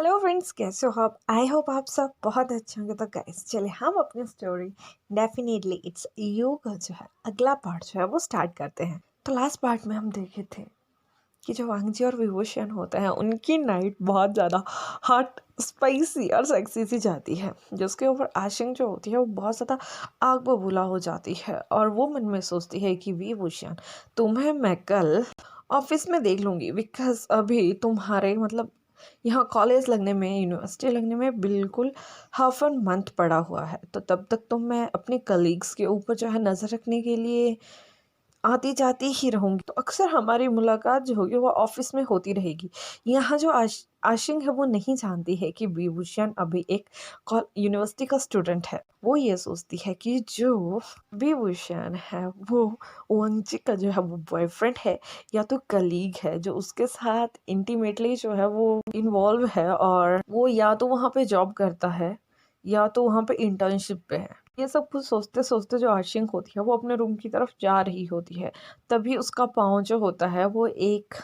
Hello friends, कैसे हो आप? आई होप आप सब बहुत अच्छे होंगे। तो गाइस चले हम अपनी स्टोरी डेफिनेटली इट्स यू का जो है अगला पार्ट जो है वो स्टार्ट करते हैं। तो लास्ट पार्ट में हम देखे थे कि जो वांगजी और विभूषण होते हैं उनकी नाइट बहुत ज़्यादा हॉट स्पाइसी और सेक्सी सी जाती है, जिसके ऊपर आशिंग जो होती है वो बहुत ज़्यादा आग बबूला हो जाती है और वो मन में सोचती है कि विभूषण, तुम्हें मैं कल ऑफिस में देख लूँगी, बिकॉज अभी तुम्हारे मतलब यहाँ कॉलेज लगने में, यूनिवर्सिटी लगने में बिल्कुल हाफ एन मंथ पड़ा हुआ है। तो तब तक तो मैं अपने कलीग्स के ऊपर जो है नज़र रखने के लिए आती जाती ही रहूँगी। तो अक्सर हमारी मुलाकात जो होगी वो ऑफिस में होती रहेगी। यहाँ जो आशिंग है वो नहीं जानती है कि विभूषण अभी एक यूनिवर्सिटी का स्टूडेंट है। वो ये सोचती है कि जो विभूषण है वो वंची का जो है वो बॉयफ्रेंड है या तो कलीग है, जो उसके साथ इंटीमेटली जो है वो इन्वॉल्व है, और वो या तो वहाँ पे जॉब करता है या तो वहाँ पे इंटर्नशिप पे है। ये सब कुछ सोचते सोचते जो आशिंग होती है वो अपने रूम की तरफ जा रही होती है। तभी उसका पाँव जो होता है वो एक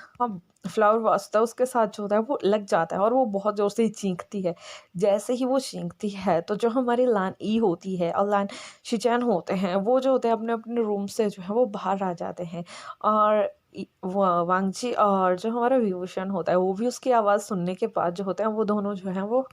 फ्लावर वास्ता उसके साथ जो होता है वो लग जाता है और वो बहुत ज़ोर से चीखती है। जैसे ही वो चीखती है तो जो हमारी लान ई होती है और लान शिचैन होते हैं वो जो होते हैं अपने अपने रूम से जो है वो बाहर आ जाते हैं। और वांगजी और जो हमारा विभूषण होता है वो भी उसकी आवाज़ सुनने के बाद जो होते हैं वो दोनों जो है वो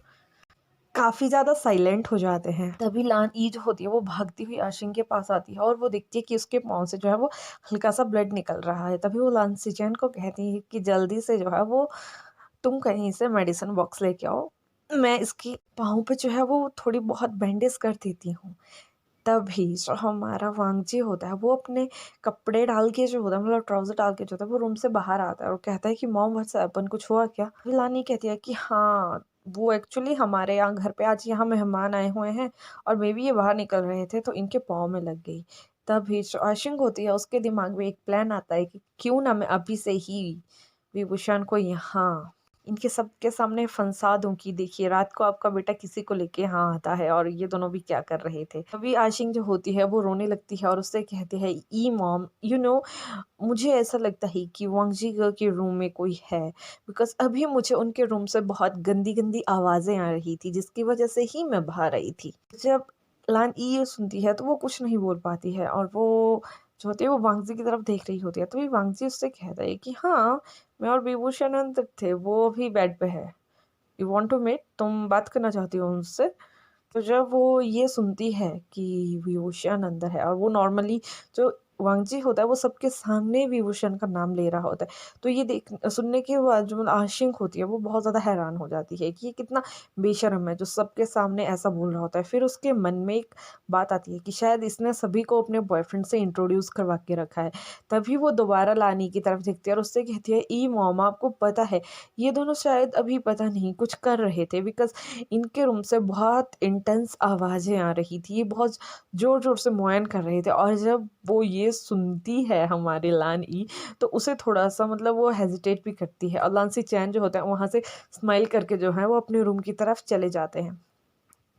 काफ़ी ज़्यादा साइलेंट हो जाते हैं। तभी लान ई जो होती है वो भागती हुई आशिंग के पास आती है और वो देखती है कि उसके पाँव से जो है वो हल्का सा ब्लड निकल रहा है। तभी वो लान सिचैन को कहती है कि जल्दी से जो है वो तुम कहीं से मेडिसिन बॉक्स लेके आओ, मैं इसकी पाँव पे जो है वो थोड़ी बहुत बैंडेज कर देती हूँ। तभी जो हमारा वांगजी होता है वो अपने कपड़े डाल के जो होता है मतलब ट्राउजर डाल के जो होता है वो रूम से बाहर आता है और कहता है कि मॉम व्हाट्स हैपन, कुछ हुआ क्या? लानी कहती है कि हाँ, वो एक्चुअली हमारे यहाँ घर पे आज यहाँ मेहमान आए हुए हैं और मे बी ये बाहर निकल रहे थे तो इनके पाँव में लग गई। तभी जो आशिंग होती है उसके दिमाग में एक प्लान आता है कि क्यों ना मैं अभी से ही विभूषण को यहाँ इनके सबके सामने फंसा दूं कि देखिए रात को आपका बेटा किसी को लेके यहाँ आता है और ये दोनों भी क्या कर रहे थे। अभी आशिंग जो होती है वो रोने लगती है और उससे कहती है ई मॉम, यू नो, मुझे ऐसा लगता है कि वांगजी के रूम में कोई है, बिकॉज अभी मुझे उनके रूम से बहुत गंदी गंदी आवाज़ें आ रही थी जिसकी वजह से ही मैं बाहर आई थी। जब लान ई ये सुनती है तो वो कुछ नहीं बोल पाती है और वो जो होती है वो वांगजी की तरफ देख रही होती है। तो वांगजी उससे कहता है कि हाँ, मैं और विभूषण अंदर थे, वो अभी बेड पे है। यू वांट टू मीट, तुम बात करना चाहती हो उनसे? तो जब वो ये सुनती है कि विभूषण अंदर है और वो नॉर्मली जो वांगजी होता है वो सबके सामने विभूषण का नाम ले रहा होता है, तो ये देख सुनने के बाद जो आशिंग होती है वो बहुत ज़्यादा हैरान हो जाती है कि ये कितना बेशर्म है जो सबके सामने ऐसा बोल रहा होता है। फिर उसके मन में एक बात आती है कि शायद इसने सभी को अपने बॉयफ्रेंड से इंट्रोड्यूस करवा के रखा है। तभी वो दोबारा लानी की तरफ देखती है और उससे कहती है ई मॉम, आपको पता है ये दोनों शायद अभी पता नहीं कुछ कर रहे थे, बिकॉज इनके रूम से बहुत इंटेंस आवाज़ें आ रही थी, ये बहुत ज़ोर-ज़ोर से मुआयन कर रहे थे। और जब वो ये सुनती है हमारी लान ई, तो उसे थोड़ा-सा मतलब वो हेजिटेट भी करती है और लान सी चैन जो होता है वहाँ से स्माइल करके जो है वो अपने रूम की तरफ चले जाते हैं।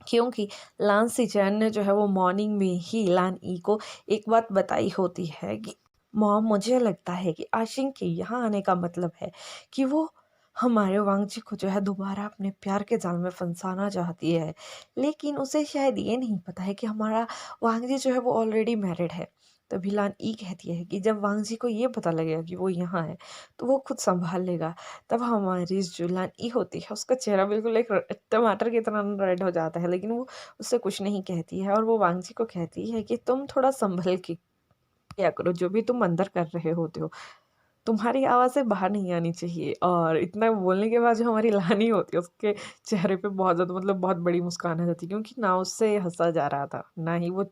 क्योंकि लान सी चैन ने जो है वो मॉर्निंग में ही लान ई को एक बात बताई होती है कि मॉम, मुझे लगता है कि आशिंग के यहाँ आने का मतलब है कि वो हमारे वांगजी को जो है दोबारा अपने प्यार के जाल में फंसाना चाहती है। लेकिन उसे शायद ये नहीं पता है कि हमारा वांगजी जो है वो ऑलरेडी मैरिड है। तभी लान ई कहती है कि जब वांगजी को ये पता लगेगा कि वो यहाँ है तो वो खुद संभाल लेगा। तब हमारी जो लान ई होती है उसका चेहरा बिल्कुल एक टमाटर की तरह रेड हो जाता है, लेकिन वो उससे कुछ नहीं कहती है और वो वांगजी को कहती है कि तुम थोड़ा संभल के किया करो, जो भी तुम अंदर कर रहे होते हो तुम्हारी आवाज़ें बाहर नहीं आनी चाहिए। और इतना बोलने के बाद जो हमारी लानी होती है उसके चेहरे पे बहुत ज़्यादा मतलब बहुत बड़ी मुस्कान आ जाती है, क्योंकि ना उससे हंसा जा रहा था ना ही वो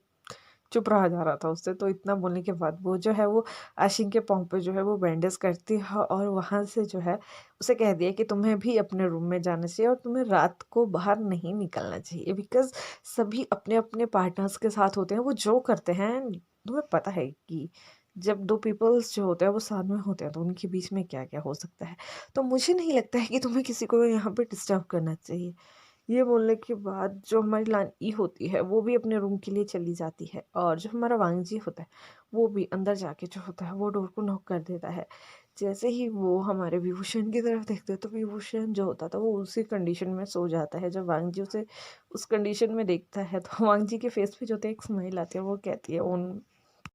चुप रहा जा रहा था उससे। तो इतना बोलने के बाद वो जो है वो आशिंग के पाँव पे जो है वो बैंडेज करती है और वहाँ से जो है उसे कह दिया कि तुम्हें भी अपने रूम में जाना चाहिए और तुम्हें रात को बाहर नहीं निकलना चाहिए, बिकॉज सभी अपने अपने पार्टनर्स के साथ होते हैं, वो जो करते हैं तुम्हें पता है कि जब दो पीपल्स जो होते हैं वो साथ में होते हैं तो उनके बीच में क्या क्या हो सकता है। तो मुझे नहीं लगता है कि तुम्हें किसी को यहाँ पे डिस्टर्ब करना चाहिए। ये बोलने के बाद जो हमारी लानी होती है वो भी अपने रूम के लिए चली जाती है और जो हमारा वांगजी होता है वो भी अंदर जाके जो होता है वो डोर को नॉक कर देता है। जैसे ही वो हमारे विभूषण की तरफ देखते हैं तो विभूषण जो होता था वो उसी कंडीशन में सो जाता है। जब वांग जी उसे उस कंडीशन में देखता है तो वांग जी के फेस पे जो होता है एक स्माइल आती है। वो कहती है उन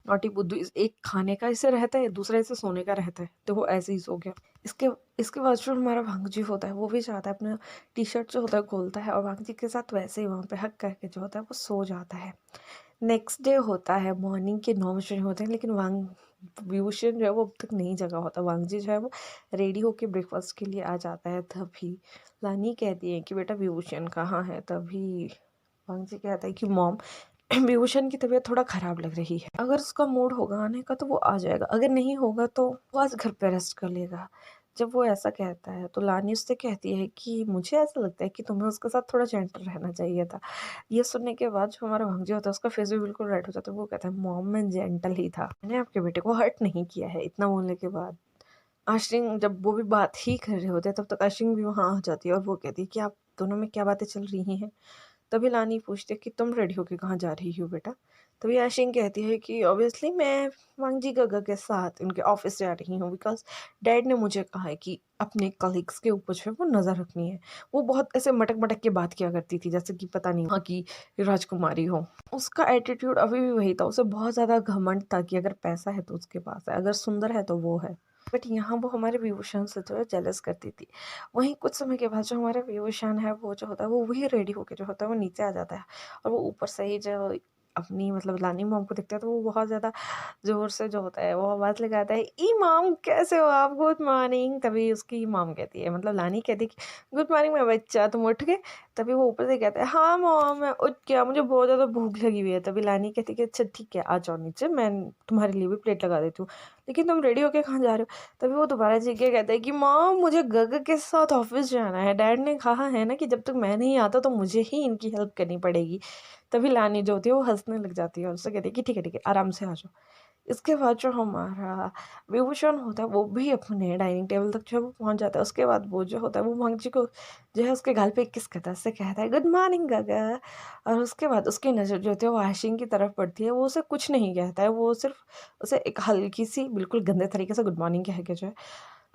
नॉटी बुद्धू, एक खाने का इसे रहता है, दूसरा इसे सोने का रहता है, तो वो ऐसे ही सो गया। इसके इसके बाद जो हमारा वांग जी होता है वो भी चाहता है अपना टी शर्ट जो होता है खोलता है और वांग जी के साथ वैसे ही वहाँ पे हक करके जो होता है वो सो जाता है। नेक्स्ट डे होता है, मॉर्निंग के 9 बजे होते हैं, लेकिन वांग विभूषण जो है वो अब तक नहीं जगा होता। वांग जी जो है वो रेडी होके ब्रेकफास्ट के लिए आ जाता है। तभी लानी कहती है कि बेटा विभूषण कहाँ है। तभी वांग जी कहता है कि मॉम, विभूषण की तबीयत थोड़ा खराब लग रही है, अगर उसका मूड होगा आने का तो वो आ जाएगा, अगर नहीं होगा तो वो आज घर पे रेस्ट कर लेगा। जब वो ऐसा कहता है तो लानी उससे कहती है कि मुझे ऐसा लगता है कि तुम्हें उसके साथ थोड़ा जेंटल रहना चाहिए था। ये सुनने के बाद जो हमारा भांजी होता है उसका फेस भी बिल्कुल रेड हो जाता है। वो कहता है मॉम मैं जेंटल ही था, मैंने आपके बेटे को हर्ट नहीं किया है। इतना बोलने के बाद आशिंग, जब वो भी बात ही कर रहे होते हैं तब तक आशिंग भी वहाँ आ जाती है और वो कहती है कि आप दोनों में क्या बातें चल रही हैं। तभी लानी पूछती है कि तुम रेडी होके कहाँ जा रही हो बेटा। तभी आशिंग कहती है कि ऑब्वियसली मैं वांगजी गगा के साथ उनके ऑफिस जा रही हूँ, बिकॉज डैड ने मुझे कहा है कि अपने कलीग्स के ऊपर जो है वो नज़र रखनी है। वो बहुत ऐसे मटक मटक के बात किया करती थी जैसे कि पता नहीं वहाँ की राजकुमारी हो। उसका एटीट्यूड अभी भी वही था, उसे बहुत ज़्यादा घमंड था कि अगर पैसा है तो उसके पास है, अगर सुंदर है तो वो है। बट यहाँ वो हमारे विभूषण से जो है जेलस करती थी। वहीं कुछ समय के बाद जो हमारा विभूषण है वो जो होता है वो वही रेडी होके जो होता है वो नीचे आ जाता है और वो ऊपर से ही जो अपनी मतलब लानी मॉम को देखता है तो वो बहुत ज़्यादा ज़ोर से जो होता है वो आवाज़ लगाता है, ई मॉम कैसे हो आप, गुड मॉर्निंग। तभी उसकी मॉम कहती है, मतलब लानी कहती है कि गुड मॉर्निंग मेरा बच्चा, तुम उठ गए। तभी वो ऊपर से कहता है हाँ मॉम मैं उठ गया, मुझे बहुत ज़्यादा भूख लगी हुई है। तभी लानी कहती है कि अच्छा ठीक है आ जाओ नीचे, मैं तुम्हारे लिए भी प्लेट लगा देती हूँ, लेकिन तुम रेडी होके कहाँ जा रहे हो। तभी वो दोबारा चीख के कहता है कि माँ मुझे गग के साथ ऑफिस जाना है, डैड ने कहा है ना कि जब तक मैं नहीं आता तो मुझे ही इनकी हेल्प करनी पड़ेगी। तभी लानी जो होती है वो हंसने लग जाती है और उससे कहती है कि ठीक है आराम से आ जाओ। इसके बाद जो हमारा विभूषण होता है वो भी अपने डाइनिंग टेबल तक जो है वो पहुंच जाता है। उसके बाद वो जो होता है वो मंगजी को जो है उसके गाल पे एक किस करता है, उससे कहता है गुड मॉर्निंग गगा। और उसके बाद उसकी नज़र जो होती है वो आशिंग की तरफ पड़ती है। वो उसे कुछ नहीं कहता है, वो सिर्फ उसे एक हल्की सी बिल्कुल गंदे तरीके से गुड मॉर्निंग कह के जो है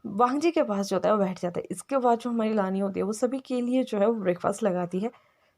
वांग जी के पास जो होता है वो बैठ जाता है। इसके बाद जो हमारी लानी होती है वो सभी के लिए जो है वो ब्रेकफास्ट लगाती है।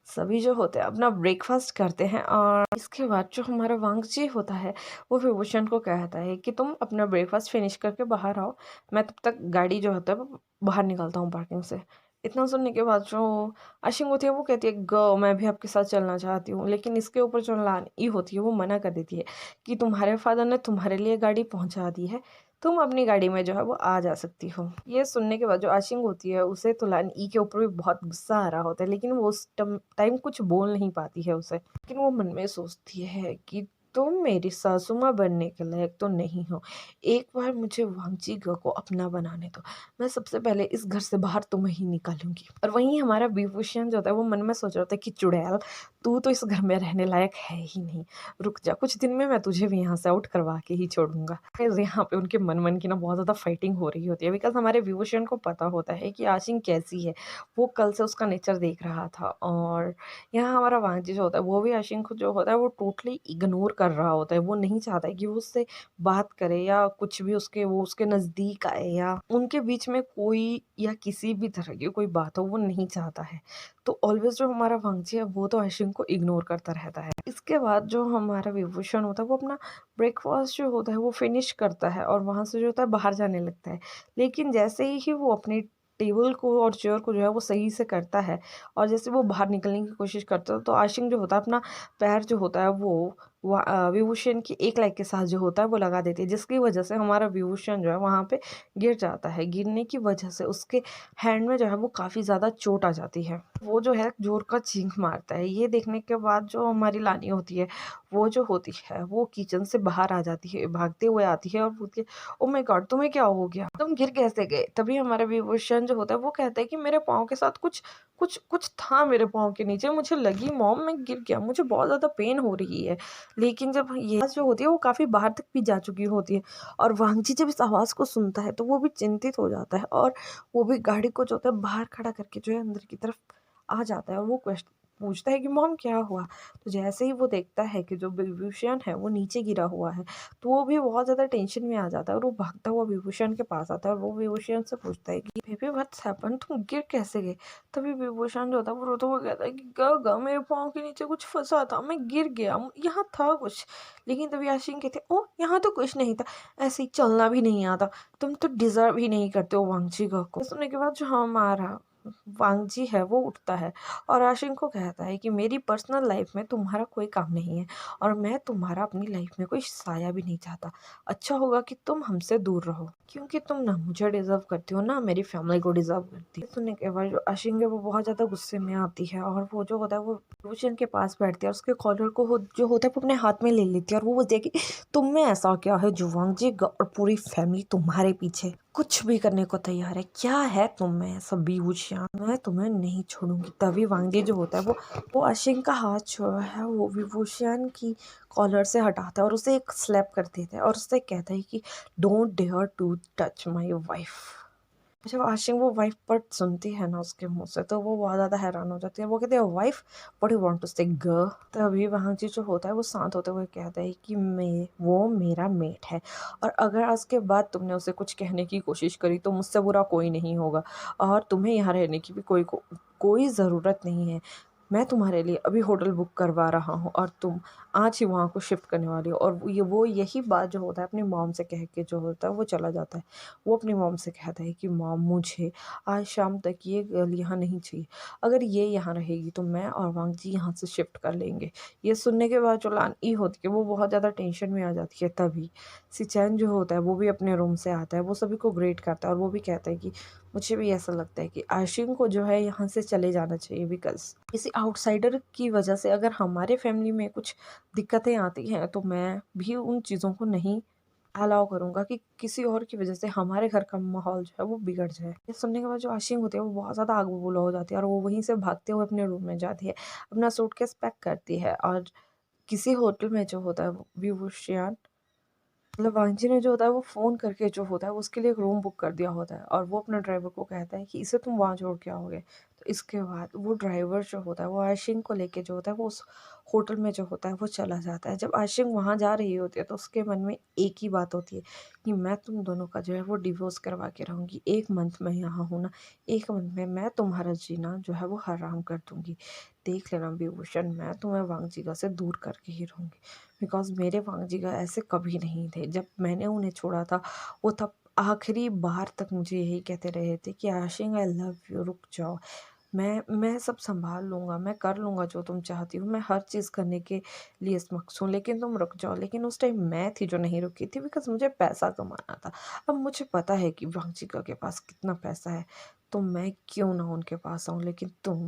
सभी जो होते हैं अपना ब्रेकफास्ट करते हैं और इसके बाद जो हमारा वांग जी होता है वो विभूषण को कहता है कि तुम अपना ब्रेकफास्ट फिनिश करके बाहर आओ, मैं तब तक गाड़ी जो होता है वो बाहर निकलता हूँ पार्किंग से। इतना सुनने के बाद जो आशिंग होती है वो कहती है गो मैं भी आपके साथ चलना चाहती हूँ, लेकिन इसके ऊपर जो लानी होती है वो मना कर देती है कि तुम्हारे फादर ने तुम्हारे लिए गाड़ी पहुँचा दी है, तुम अपनी गाड़ी में जो है वो आ जा सकती हो। ये सुनने के बाद जो आशिंग होती है उसे तो लान ई के ऊपर भी बहुत गुस्सा आ रहा होता है, लेकिन वो उस टाइम कुछ बोल नहीं पाती है उसे। लेकिन वो मन में सोचती है कि तुम मेरी सासू माँ बनने के लायक तो नहीं हो, एक बार मुझे वांगची ग को अपना बनाने दो, मैं सबसे पहले इस घर से बाहर तुम्हें ही निकालूंगी। और वहीं हमारा विभूषण जो होता है वो मन में सोच रहा होता है कि चुड़ैल तू तो इस घर में रहने लायक है ही नहीं, रुक जा कुछ दिन में मैं तुझे भी यहाँ से आउट करवा के ही छोड़ूंगा। फिर यहाँ पे उनके मन मन की ना बहुत ज़्यादा फाइटिंग हो रही होती है, बिकॉज हमारे विभूषण को पता होता है कि आशिंग कैसी है। वो कल से उसका नेचर देख रहा था और यहाँ हमारा वांगजी जो होता है वो भी आशिंग को जो होता है वो टोटली इग्नोर कर रहा होता है। वो नहीं चाहता है कि वो उससे बात करे या कुछ भी उसके वो उसके नज़दीक आए या उनके बीच में कोई या किसी भी तरह की कोई बात हो, वो नहीं चाहता है। तो ऑलवेज जो हमारा वांगजी है वो तो आशिंग को इग्नोर करता रहता है। इसके बाद जो हमारा विभूषण होता है वो अपना ब्रेकफास्ट जो होता है वो फिनिश करता है और वहाँ से जो होता है बाहर जाने लगता है। लेकिन जैसे ही वो अपनी टेबल को और चेयर को जो है वो सही से करता है और जैसे वो बाहर निकलने की कोशिश करता है तो आशिंग जो होता है अपना पैर जो होता है वो विभूषण की एक लेग के साथ जो होता है वो लगा देती है, जिसकी वजह से हमारा विभूषण जो है वहाँ पे गिर जाता है। गिरने की वजह से उसके हैंड में जो है वो काफ़ी ज़्यादा चोट आ जाती है। वो जो है जोर का चीख मारता है। ये देखने के बाद जो हमारी लानी होती है वो जो होती है वो किचन से बाहर आ जाती है, भागते हुए आती है और पूछती है ओ माय गॉड तुम्हें क्या हो गया, तुम गिर कैसे गए। तभी हमारा विभूषण जो होता है वो कहता है कि मेरे पाँव के साथ कुछ कुछ कुछ था, मेरे पाँव के नीचे मुझे लगी मॉम मैं गिर गया, मुझे बहुत ज़्यादा पेन हो रही है। लेकिन जब ये आवाज़ जो होती है वो काफ़ी बाहर तक भी जा चुकी होती है और वांगजी जब इस आवाज़ को सुनता है तो वो भी चिंतित हो जाता है और वो भी गाड़ी को जो होता है बाहर खड़ा करके जो है अंदर की तरफ आ जाता है और वो पूछता है कि मॉम क्या हुआ? तो जैसे ही वो देखता है कि जो विभूषण है वो नीचे गिरा हुआ है, तो वो भी बहुत ज़्यादा टेंशन में आ जाता है और वो भागता हुआ विभूषण के पास आता है और वो विभूषण से पूछता है कि बेबी व्हाट्स हैपेंड, तुम गिर कैसे गए? तभी विभूषण जो होता है वो रोता हुआ कहता है कि ग मेरे पाँव के नीचे कुछ फँसा था, मैं गिर गया, यहाँ था कुछ। लेकिन तभी आशिक कहते ओह! यहाँ तो कुछ नहीं था, ऐसे ही चलना भी नहीं आता, तुम तो डिज़र्व ही नहीं करते हो वांगची को। सुनने के बाद जो हमारा वांगजी है वो उठता है और आशिक को कहता है कि मेरी पर्सनल लाइफ में तुम्हारा कोई काम नहीं है और मैं तुम्हारा अपनी लाइफ में कोई साया भी नहीं चाहता। अच्छा होगा कि तुम हमसे दूर रहो, क्योंकि तुम ना मुझे डिजर्व करती हो ना मेरी फैमिली को डिजर्व करती है। सुनने के बाद जो आशिक है वो बहुत ज़्यादा गुस्से में आती है और वो जो होता है वो रोशन के पास बैठती है और उसके कॉलर को जो होता है वो अपने हाथ में ले लेती है और वो बोलती है कि तुम में ऐसा क्या है जो वांगजी और पूरी फैमिली तुम्हारे पीछे कुछ भी करने को तैयार है? क्या है तुम में ऐसा बेहोशियां? मैं तुम्हें नहीं छोड़ूंगी। तभी वांगे जो होता है वो आशिक का हाथ जो है वो विभूषण की कॉलर से हटाता है और उसे एक स्लैप कर देता है और उससे कहता है कि don't dare to touch my wife. जब आशिक वो वाइफ पर सुनती है ना उसके मुंह से, तो वो बहुत ज़्यादा हैरान हो जाती है। वो कहती है wife, what you want to say girl? तभी वहाँ जी जो होता है वो शांत होते हुए कहता है कि वो मेरा मेट है और अगर आज के बाद तुमने उसे कुछ कहने की कोशिश करी तो मुझसे बुरा कोई नहीं होगा और तुम्हें यहाँ रहने की भी कोई ज़रूरत नहीं है। मैं तुम्हारे लिए अभी होटल बुक करवा रहा हूँ और तुम आज ही वहाँ को शिफ्ट करने वाली हो। और वो यही बात जो होता है अपनी मॉम से कह के जो होता है वो चला जाता है। वो अपनी मॉम से कहता है कि मॉम मुझे आज शाम तक ये गर्ल यहाँ नहीं चाहिए, अगर ये यहाँ रहेगी तो मैं और वांगजी यहाँ से शिफ्ट कर लेंगे। ये सुनने के बाद जो लान होती है वो बहुत ज़्यादा टेंशन में आ जाती है। तभी सिचैन जो होता है वो भी अपने रूम से आता है, वो सभी को ग्रेट करता है और वो भी कहता है कि मुझे भी ऐसा लगता है कि आशिक को जो है यहाँ से चले जाना चाहिए, बिकॉज किसी आउटसाइडर की वजह से अगर हमारे फैमिली में कुछ दिक्कतें आती हैं तो मैं भी उन चीज़ों को नहीं अलाउ करूँगा कि किसी और की वजह से हमारे घर का माहौल जो है वो बिगड़ जाए। ये सुनने के बाद जो आशिक होती है वो बहुत ज़्यादा आग बबूला हो जाती है और वो वहीं से भागते हुए अपने रूम में जाती है, अपना सूटकेस पैक करती है और किसी होटल में जो होता है वो विभूषण मतलब वांजी ने जो होता है वो फ़ोन करके जो होता है उसके लिए एक रूम बुक कर दिया होता है और वो अपने ड्राइवर को कहता है कि इसे तुम वहाँ छोड़ के आओगे। तो इसके बाद वो ड्राइवर जो होता है वो आशिक को लेके जो होता है वो उस होटल में जो होता है वो चला जाता है। जब आशिक वहाँ जा रही होती है तो उसके मन में एक ही बात होती है कि मैं तुम दोनों का जो है वो डिवोर्स करवा के रहूँगी। 1 मंथ मैं यहाँ हूँ ना, 1 मंथ में मैं तुम्हारा जीना जो है वो हराम कर दूँगी। देख लेना विभूषण, मैं तुम्हें वांगजिगा से दूर करके ही रहूँगी। बिकॉज़ मेरे वांगजिगा ऐसे कभी नहीं थे। जब मैंने उन्हें छोड़ा था वो तब आखिरी बार तक मुझे यही कहते रहे थे कि आशिक आई लव यू, रुक जाओ, मैं सब सँभाल लूँगा, मैं कर लूँगा जो तुम चाहती हो, मैं हर चीज़ करने के लिए सक्षम हूँ, लेकिन तुम रुक जाओ। लेकिन उस टाइम मैं थी जो नहीं रुकी थी, बिकॉज़ मुझे पैसा कमाना था। अब मुझे पता है कि वांगजिका के पास कितना पैसा है, तो मैं क्यों ना उनके पास आऊँ। लेकिन तुम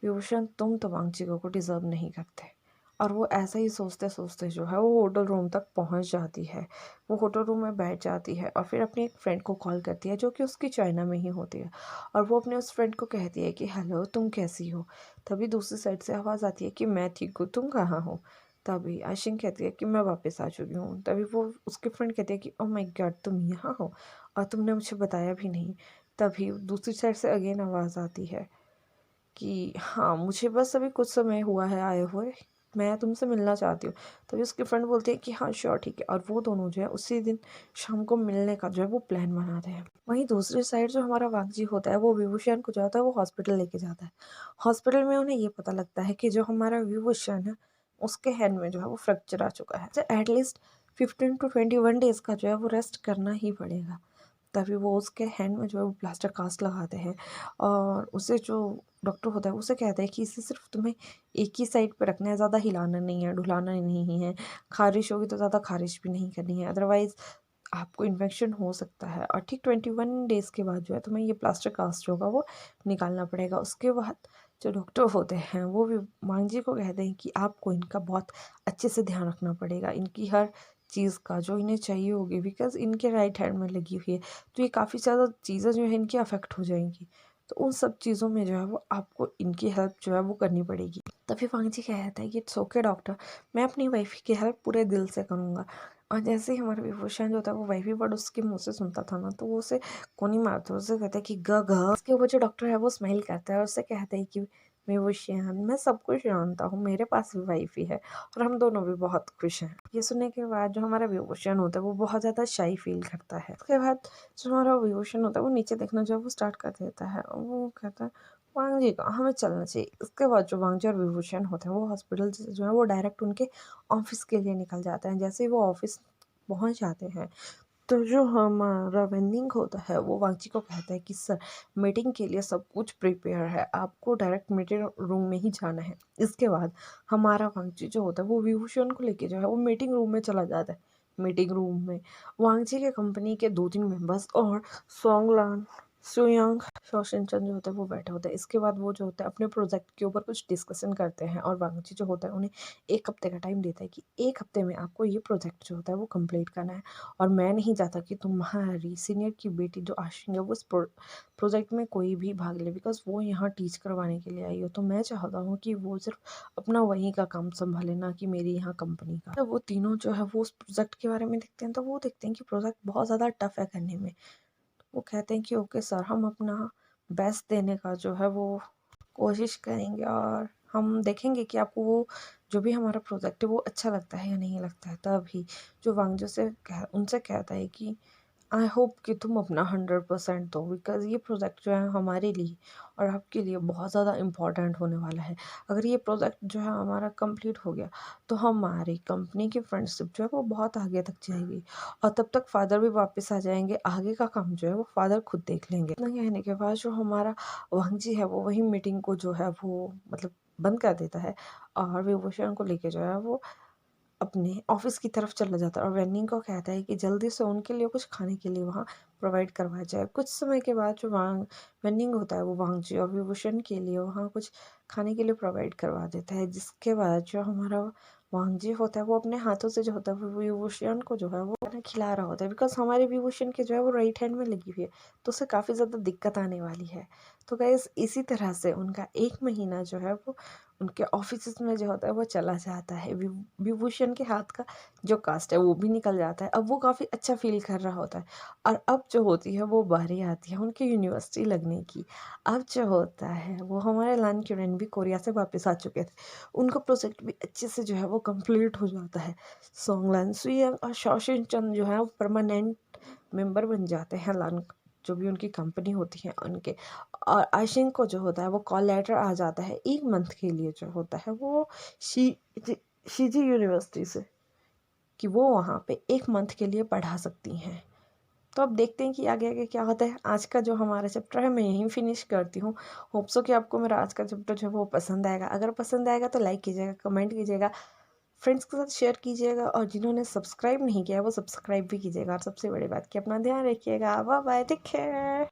विभूषण, तुम तो वांगजिका को डिज़र्व नहीं करते। और वो ऐसा ही सोचते-सोचते जो है वो होटल रूम तक पहुँच जाती है। वो होटल रूम में बैठ जाती है और फिर अपनी एक फ्रेंड को कॉल करती है जो कि उसकी चाइना में ही होती है और वो अपने उस फ्रेंड को कहती है कि हेलो, तुम कैसी हो? तभी दूसरी साइड से आवाज़ आती है कि मैं ठीक हूँ, तुम कहाँ हो? तभी आशिक कहती है कि मैं वापस आ चुकी हूँ। तभी वो उसकी फ्रेंड कहती है कि ओह माय गॉड, तुम यहाँ हो और तुमने मुझे बताया भी नहीं। तभी दूसरी साइड से अगेन आवाज़ आती है कि हाँ, मुझे बस अभी कुछ समय हुआ है आए हुए, मैं तुमसे मिलना चाहती हूँ। तभी उसकी फ्रेंड बोलती है कि हाँ श्योर, ठीक है। और वो दोनों जो है उसी दिन शाम को मिलने का जो है वो प्लान बनाते हैं। वहीं दूसरी साइड जो हमारा वागजी होता है वो विभूषण को जो होता है वो हॉस्पिटल लेके जाता है। हॉस्पिटल में उन्हें ये पता लगता है कि जो हमारा विभूषण है उसके हैंड में जो है वो फ्रैक्चर आ चुका है, तो एटलीस्ट 15 to 21 डेज़ का जो है वो रेस्ट करना ही पड़ेगा। तभी वो उसके हैंड में जो है वो प्लास्टर कास्ट लगाते हैं और उसे जो डॉक्टर होता है उसे कहता है कि इसे सिर्फ तुम्हें एक ही साइड पे रखना है, ज़्यादा हिलाना नहीं है, ढुलाना नहीं है, खारिश होगी तो ज़्यादा खारिश भी नहीं करनी है, अदरवाइज़ आपको इन्फेक्शन हो सकता है। और ठीक 21 डेज़ के बाद जो है तुम्हें ये प्लास्टर कास्ट होगा वो निकालना पड़ेगा। उसके बाद जो डॉक्टर होते हैं वो भी मांझी को कहते हैं कि आपको इनका बहुत अच्छे से ध्यान रखना पड़ेगा, इनकी हर चीज़ का जो इन्हें चाहिए होगी, बिकॉज़ इनके राइट हैंड में लगी हुई है, तो ये काफ़ी ज़्यादा चीज़ें जो है इनकी अफेक्ट हो जाएंगी। तो उन सब चीज़ों में जो है वो आपको इनकी हेल्प जो है वो करनी पड़ेगी। तभी वांग जी कहता है कि इट्स ओके डॉक्टर, मैं अपनी वाइफ की हेल्प पूरे दिल से करूँगा। और जैसे ही हमारा विभूषण जो था वो वही वर्ड उसके मुँह से सुनता था ना, तो वो उसे कोनी मारता है, उससे कहता है कि ग घ। उसके ऊपर जो डॉक्टर है वो स्माइल करता है और उससे कहता है कि विभूषण, मैं सब कुछ जानता हूँ, मेरे पास भी वाइफ ही है और हम दोनों भी बहुत खुश हैं। ये सुनने के बाद जो हमारा विभूषण होता है वो बहुत ज़्यादा शाई फील करता है। उसके बाद जो हमारा विभूषण होता है वो नीचे देखना जो है वो स्टार्ट कर देता है और वो कहता है वांगजी का हमें चलना चाहिए। उसके बाद जो वांगजी और विभूषण होते हैं वो हॉस्पिटल से जो है वो डायरेक्ट उनके ऑफिस के लिए निकल जाते हैं। जैसे ही वो ऑफिस पहुंच जाते हैं तो जो हमारा वेंडिंग होता है वो वांगची को कहता है कि सर मीटिंग के लिए सब कुछ प्रिपेयर है, आपको डायरेक्ट मीटिंग रूम में ही जाना है। इसके बाद हमारा वांगची जो होता है वो विभूषण को लेके जो है वो मीटिंग रूम में चला जाता है। मीटिंग रूम में वांगची के कंपनी के 2-3 मेंबर्स और सोंगलान, सुयांग, शौशिनचंद जो होता है वो बैठे होते हैं। इसके बाद वो जो होता है अपने प्रोजेक्ट के ऊपर कुछ डिस्कशन करते हैं और वांगची जो होता है उन्हें 1 हफ्ते का टाइम देता है कि 1 हफ्ते में आपको ये प्रोजेक्ट जो होता है वो कंप्लीट करना है। और मैं नहीं चाहता कि तुम्हारी सीनियर की बेटी जो आशिंग है वो इस प्रोजेक्ट में कोई भी भाग ले, बिकॉज वो यहाँ टीच करवाने के लिए आई हो। तो मैं चाहता हूँ कि वो सिर्फ अपना वहीं का काम संभाले, ना कि मेरी यहाँ कंपनी का। तो वो तीनों जो है वो उस प्रोजेक्ट के बारे में देखते हैं तो वो देखते हैं कि प्रोजेक्ट बहुत ज़्यादा टफ है करने में। वो कहते हैं कि ओके सर, हम अपना बेस्ट देने का जो है वो कोशिश करेंगे और हम देखेंगे कि आपको वो जो भी हमारा प्रोजेक्ट है वो अच्छा लगता है या नहीं लगता है। तभी जो वांगजू से उनसे कहता है कि आई होप कि तुम अपना 100% दो, बिकॉज ये प्रोजेक्ट जो है हमारे लिए और आपके लिए बहुत ज़्यादा इम्पॉर्टेंट होने वाला है। अगर ये प्रोजेक्ट जो है हमारा कंप्लीट हो गया तो हमारी कंपनी की फ्रेंडशिप जो है वो बहुत आगे तक जाएगी और तब तक फादर भी वापस आ जाएंगे। आगे का काम जो है वो फादर खुद देख लेंगे। इतना कहने के बाद जो हमारा वांगजी है वो वही मीटिंग को जो है वो मतलब बंद कर देता है और विभूषण को लेके जो है वो अपने ऑफिस की तरफ चला जाता है और वेन्निंग को कहता है कि जल्दी से उनके लिए कुछ खाने के लिए वहाँ प्रोवाइड करवाया जाए। कुछ समय के बाद जो वेन्निंग होता है वो वांगजी और विभूषण के लिए वहाँ कुछ खाने के लिए प्रोवाइड करवा देता है। जिसके बाद जो हमारा वांगजी होता है वो अपने हाथों से जो होता है वो विभूषण को जो है वो खाना खिला रहा होता है, बिकॉज हमारे विभूषण के जो है वो राइट हैंड में लगी हुई है तो उसे काफ़ी ज़्यादा दिक्कत आने वाली है। तो गाइस इसी तरह से उनका 1 महीना जो है वो उनके ऑफिस में जो होता है वो चला जाता है। विभूषण के हाथ का जो कास्ट है वो भी निकल जाता है। अब वो काफ़ी अच्छा फील कर रहा होता है और अब जो होती है वो बारी आती है उनकी यूनिवर्सिटी लगने की। अब जो होता है वो हमारे लान क्यूरेन भी कोरिया से वापस आ चुके थे, उनका प्रोजेक्ट भी अच्छे से जो है वो कंप्लीट हो जाता है। सोंगलान सुयंग और शौशिन चंद जो है वो परमानेंट मेंबर बन जाते हैं लान जो भी उनकी कंपनी होती है उनके। और आशिंग को जो होता है वो कॉल लेटर आ जाता है 1 मंथ के लिए जो होता है वो शी शीजी यूनिवर्सिटी से कि वो वहाँ पे 1 मंथ के लिए पढ़ा सकती हैं। तो अब देखते हैं कि आगे आगे क्या होता है। आज का जो हमारा चैप्टर है मैं यहीं फिनिश करती हूँ। होप सो कि आपको मेरा आज का चैप्टर जो है वो पसंद आएगा। अगर पसंद आएगा तो लाइक कीजिएगा, कमेंट कीजिएगा, फ्रेंड्स के साथ शेयर कीजिएगा और जिन्होंने सब्सक्राइब नहीं किया है वो सब्सक्राइब भी कीजिएगा। और सबसे बड़ी बात कि अपना ध्यान रखिएगा। Bye bye, take care.